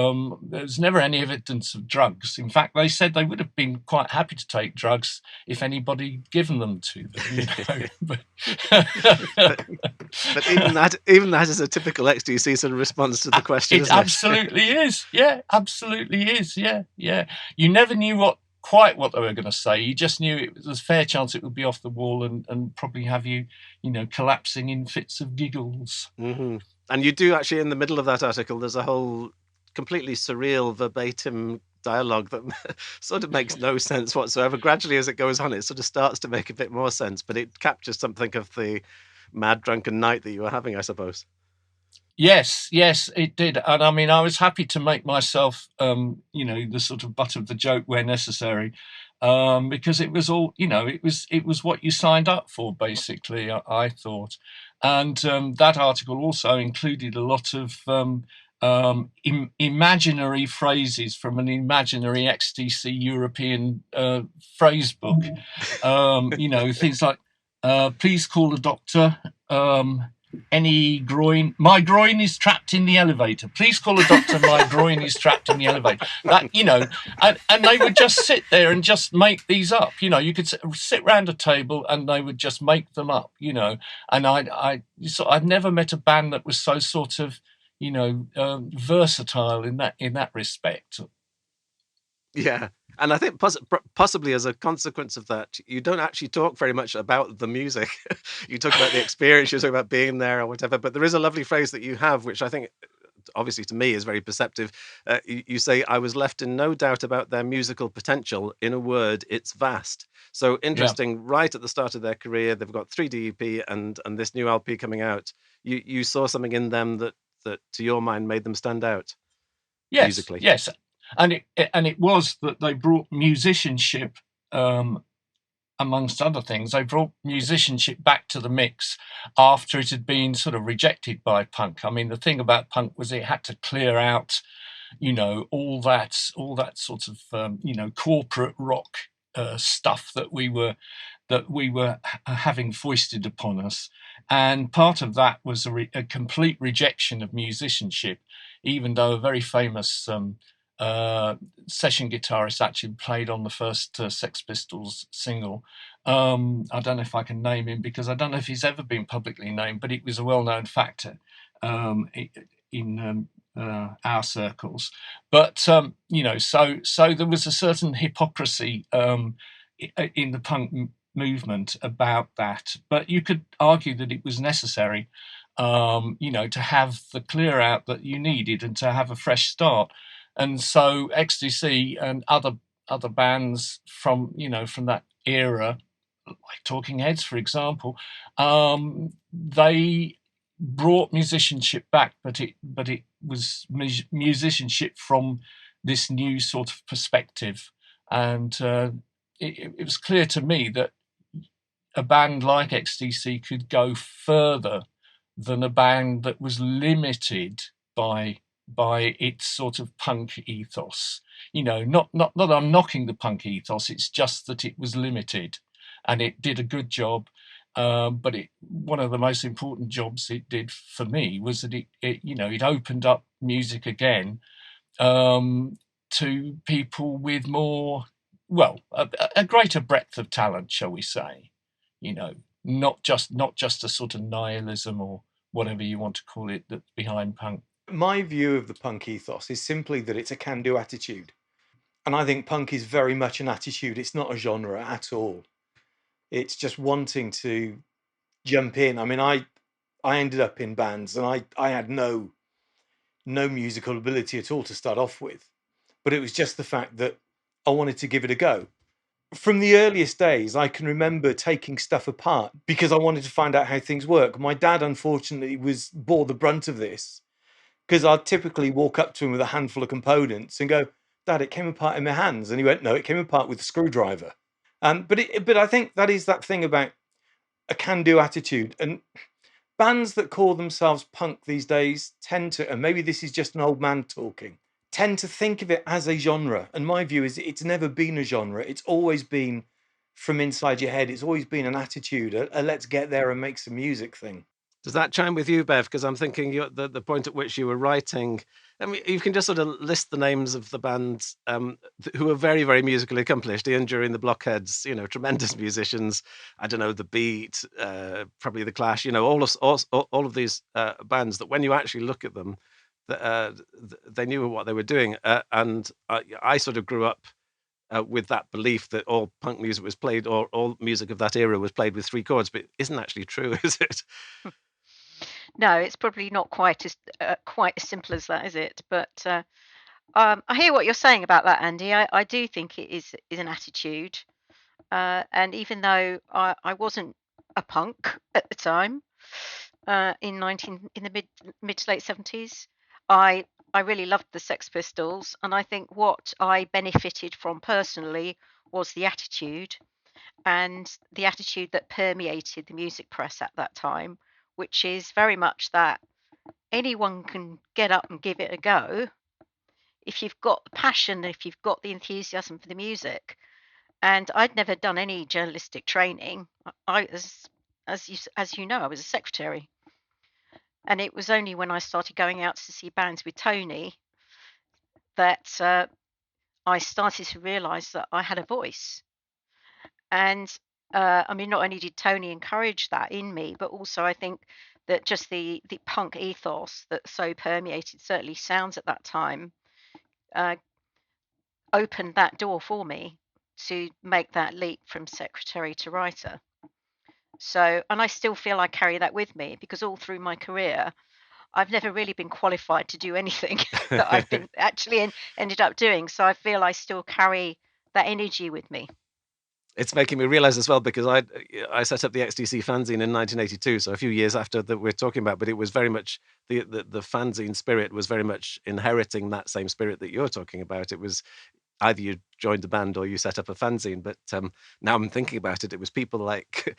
was never any evidence of drugs. In fact, they said they would have been quite happy to take drugs if anybody had given them to them. But even that is a typical XTC sort of response to the question. It absolutely is. Yeah, absolutely is. Yeah. You never knew quite what they were going to say. You just knew it was a fair chance it would be off the wall and probably have you, collapsing in fits of giggles. Mm-hmm. And you do actually, in the middle of that article, there's a whole completely surreal verbatim dialogue that sort of makes no sense whatsoever. Gradually, as it goes on, it sort of starts to make a bit more sense, but it captures something of the mad drunken night that you were having, I suppose. Yes, it did. And I mean, I was happy to make myself, the sort of butt of the joke where necessary, because it was all, it was what you signed up for, basically, I thought. And that article also included a lot of imaginary phrases from an imaginary XTC European phrase book. Things like, please call a doctor. My groin is trapped in the elevator. Please call a doctor. My groin is trapped in the elevator. That, and they would just sit there and just make these up. You could sit round a table and they would just make them up. And I've never met a band that was so sort of, versatile in that respect. Yeah. And I think possibly as a consequence of that, you don't actually talk very much about the music. You talk about the experience, you talk about being there or whatever. But there is a lovely phrase that you have, which I think, obviously to me, is very perceptive. You say, I was left in no doubt about their musical potential. In a word, it's vast. So interesting, right at the start of their career, they've got 3D EP and this new LP coming out. You saw something in them that to your mind made them stand out musically. Yes. And it was that they brought musicianship, amongst other things. They brought musicianship back to the mix after it had been sort of rejected by punk. I mean, the thing about punk was it had to clear out, all that sort of corporate rock stuff that we were having foisted upon us. And part of that was a complete rejection of musicianship, even though a very famous session guitarist actually played on the first Sex Pistols single. I don't know if I can name him because I don't know if he's ever been publicly named, but it was a well-known factor in our circles. But so there was a certain hypocrisy in the punk movement about that, but you could argue that it was necessary, to have the clear out that you needed and to have a fresh start. And so XTC and other bands from that era, like Talking Heads, for example, they brought musicianship back, but it was musicianship from this new sort of perspective. And it was clear to me that a band like XTC could go further than a band that was limited by its sort of punk ethos. Not that I'm knocking the punk ethos, it's just that it was limited and it did a good job. But one of the most important jobs it did for me was that it opened up music again to people with more, a greater breadth of talent, shall we say? Not just a sort of nihilism or whatever you want to call it that's behind punk. My view of the punk ethos is simply that it's a can-do attitude. And I think punk is very much an attitude. It's not a genre at all. It's just wanting to jump in. I mean, I ended up in bands, and I had no musical ability at all to start off with, but it was just the fact that I wanted to give it a go. From the earliest days, I can remember taking stuff apart because I wanted to find out how things work. My dad, unfortunately, bore the brunt of this, because I'd typically walk up to him with a handful of components and go, "Dad, it came apart in my hands." And he went, "No, it came apart with a screwdriver." But I think that is that thing about a can-do attitude. And bands that call themselves punk these days tend to, and maybe this is just an old man talking, tend to think of it as a genre. And my view is it's never been a genre. It's always been from inside your head. It's always been an attitude, a let's get there and make some music thing. Does that chime with you, Bev? Because I'm thinking the point at which you were writing, I mean, you can just sort of list the names of the bands who are very, very musically accomplished. Ian Dury and the Blockheads, tremendous musicians. I don't know, The Beat, probably The Clash. All of these bands that when you actually look at them, they knew what they were doing. And I sort of grew up with that belief that all punk music was played, or all music of that era was played with 3 chords, but it isn't actually true, is it? No, it's probably not quite as simple as that, is it? But I hear what you're saying about that, Andy. I do think it is an attitude, and even though I wasn't a punk at the time, in the mid to late 70s, I really loved the Sex Pistols, and I think what I benefited from personally was the attitude, and the attitude that permeated the music press at that time, which is very much that anyone can get up and give it a go if you've got the passion, if you've got the enthusiasm for the music. And I'd never done any journalistic training. As you know, I was a secretary. And it was only when I started going out to see bands with Tony that I started to realise that I had a voice. And I mean, not only did Tony encourage that in me, but also I think that just the punk ethos that so permeated certainly sounds at that time opened that door for me to make that leap from secretary to writer. So, and I still feel I carry that with me, because all through my career, I've never really been qualified to do anything that I've been actually ended up doing. So I feel I still carry that energy with me. It's making me realize as well, because I set up the XTC fanzine in 1982, so a few years after that we're talking about, but it was very much the fanzine spirit was very much inheriting that same spirit that you're talking about. It was either you joined a band or you set up a fanzine, but now I'm thinking about it, it was people like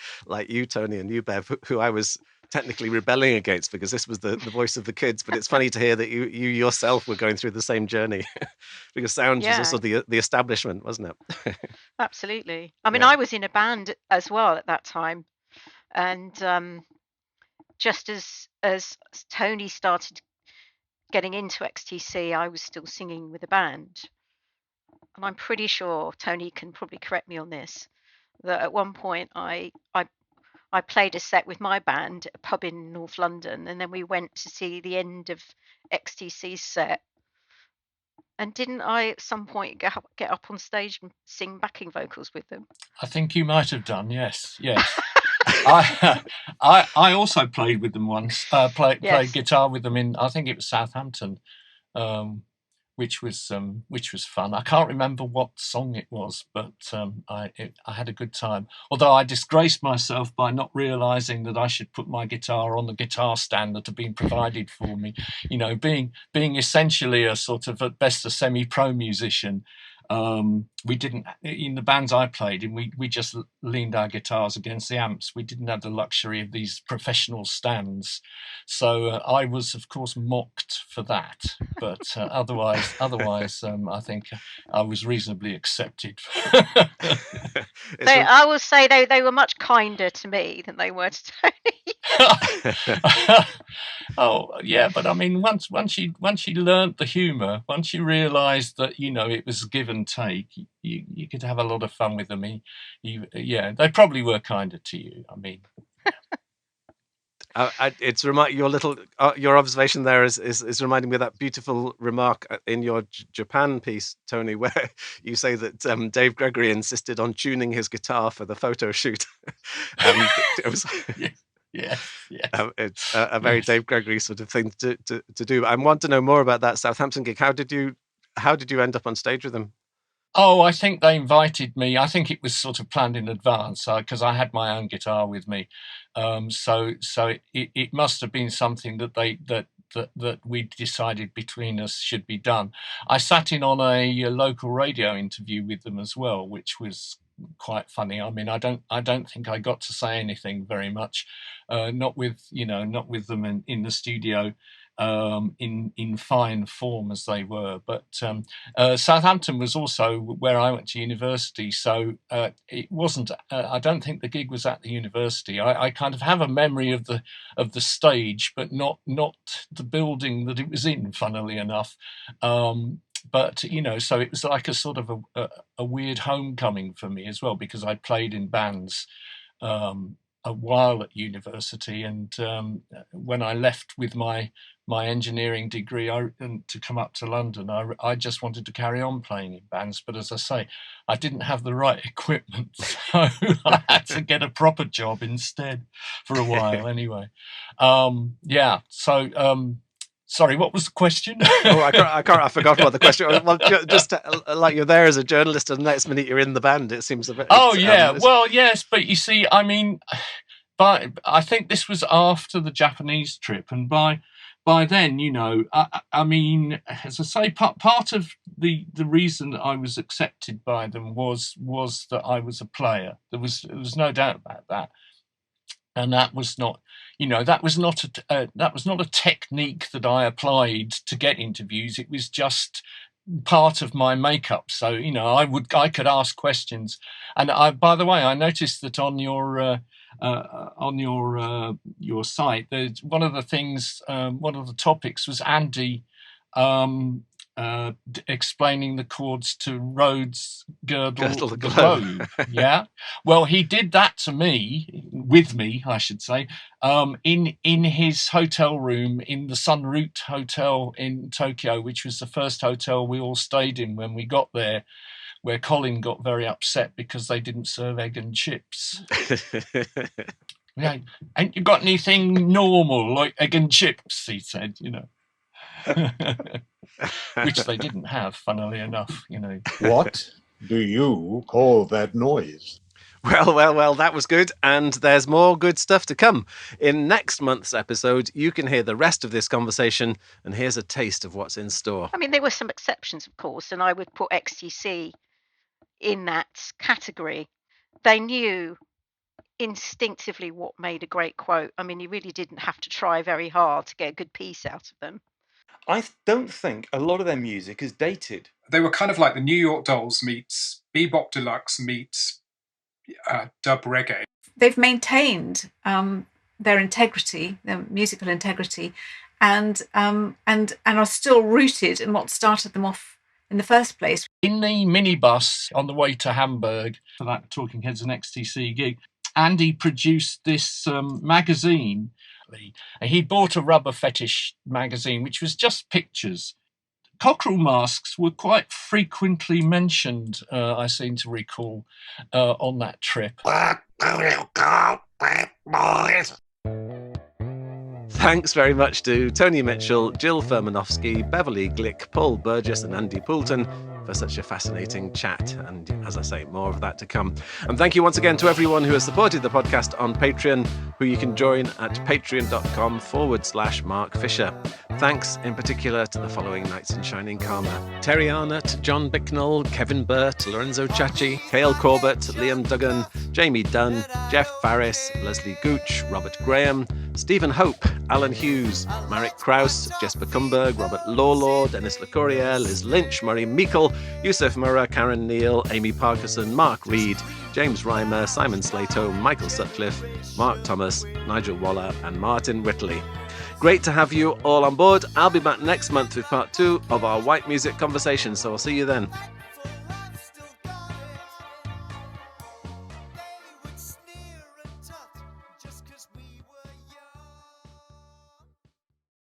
you, Tony, and you, Bev, who I was technically rebelling against, because this was the voice of the kids. But it's funny to hear that you yourself were going through the same journey, because sound was also the establishment, wasn't it? Absolutely. I mean, I was in a band as well at that time, and just as Tony started getting into XTC, I was still singing with a band. And I'm pretty sure Tony can probably correct me on this, that at one point I played a set with my band at a pub in North London, and then we went to see the end of XTC's set. And didn't I at some point get up on stage and sing backing vocals with them? I think you might have done, yes. I also played with them once. Played guitar with them in, I think it was Southampton, which was fun. I can't remember what song it was, but I had a good time. Although I disgraced myself by not realising that I should put my guitar on the guitar stand that had been provided for me. You know, being essentially a sort of at best a semi-pro musician. We didn't, in the bands I played in, we just leaned our guitars against the amps. We didn't have the luxury of these professional stands, so I was of course mocked for that, but otherwise I think I was reasonably accepted. I will say they were much kinder to me than they were to Tony. Oh yeah, but I mean, once you learnt the humour, once you realised that, you know, it was give and take, you could have a lot of fun with them. They probably were kinder to you. I mean, it's your observation there is reminding me of that beautiful remark in your Japan piece, Tony, where you say that Dave Gregory insisted on tuning his guitar for the photo shoot. It was. Yeah. It's a very Dave Gregory sort of thing to do. I want to know more about that Southampton gig. How did you end up on stage with them? Oh, I think they invited me. I think it was sort of planned in advance because I had my own guitar with me. So it must have been something that we decided between us should be done. I sat in on a local radio interview with them as well, which was quite funny. I mean, I don't think I got to say anything very much, not with them in the studio. In fine form as they were, but Southampton was also where I went to university, so it wasn't. I don't think the gig was at the university. I kind of have a memory of the stage, but not the building that it was in. Funnily enough, but so it was like a sort of a weird homecoming for me as well, because I played in bands a while at university, and when I left with my engineering degree and to come up to London, I just wanted to carry on playing in bands, but as I say, I didn't have the right equipment, so I had to get a proper job instead for a while anyway. Sorry, what was the question? I forgot what the question was. Well, just like you're there as a journalist and the next minute you're in the band, it seems a bit... Oh, yeah. Well, yes, but you see, I mean, I think this was after the Japanese trip, and by then, I mean, as I say, part of the reason that I was accepted by them was that I was a player. There was no doubt about that. And that was not, that was not a technique that I applied to get interviews. It was just part of my makeup. So, I could ask questions. And by the way, I noticed that on your site, there's one of the things, one of the topics was Andy explaining the chords to Rhodes Girdle the Globe. Yeah, well, he did that with me, I should say, in his hotel room in the Sun Route Hotel in Tokyo, which was the first hotel we all stayed in when we got there, where Colin got very upset because they didn't serve egg and chips. Yeah, ain't you got anything normal like egg and chips? He said, which they didn't have, funnily enough. What do you call that noise? Well, that was good, and there's more good stuff to come. In next month's episode, you can hear the rest of this conversation, and here's a taste of what's in store. I mean, there were some exceptions, of course, and I would put XTC in that category. They knew instinctively what made a great quote. I mean, you really didn't have to try very hard to get a good piece out of them. I don't think a lot of their music is dated. They were kind of like the New York Dolls meets Bebop Deluxe meets dub reggae. They've maintained their integrity, their musical integrity, and are still rooted in what started them off in the first place. In the minibus on the way to Hamburg for that Talking Heads and XTC gig, Andy produced this magazine. He bought a Rubber Fetish magazine, which was just pictures. Cockerel masks were quite frequently mentioned, I seem to recall, on that trip. What do you call that noise? Thanks very much to Tony Mitchell, Jill Furmanovsky, Beverley Glick, Paul Burgess and Andy Poulton for such a fascinating chat. And as I say, more of that to come. And thank you once again to everyone who has supported the podcast on Patreon, who you can join at patreon.com/Mark Fisher. Thanks in particular to the following Knights in Shining Karma: Terry Arnott, Jon Bicknell, Kevin Burt, Lorenzo Chachi, Cale Corbett, Liam Duggan, Jamie Dunn, Jeff Farris, Leslie Gooch, Robert Graham, Stephen Hope, Alan Hughes, Marek Kraus, Jesper Kumberg, Robert Lawlaw, Dennis LeCourrier, Liz Lynch, Murray Meikle, Yusuf Murrah, Karen Neal, Amy Parkinson, Mark Reed, James Reimer, Simon Slato, Michael Sutcliffe, Mark Thomas, Nigel Waller and Martin Whitley. Great to have you all on board. I'll be back next month with part 2 of our White Music conversation, so I'll see you then.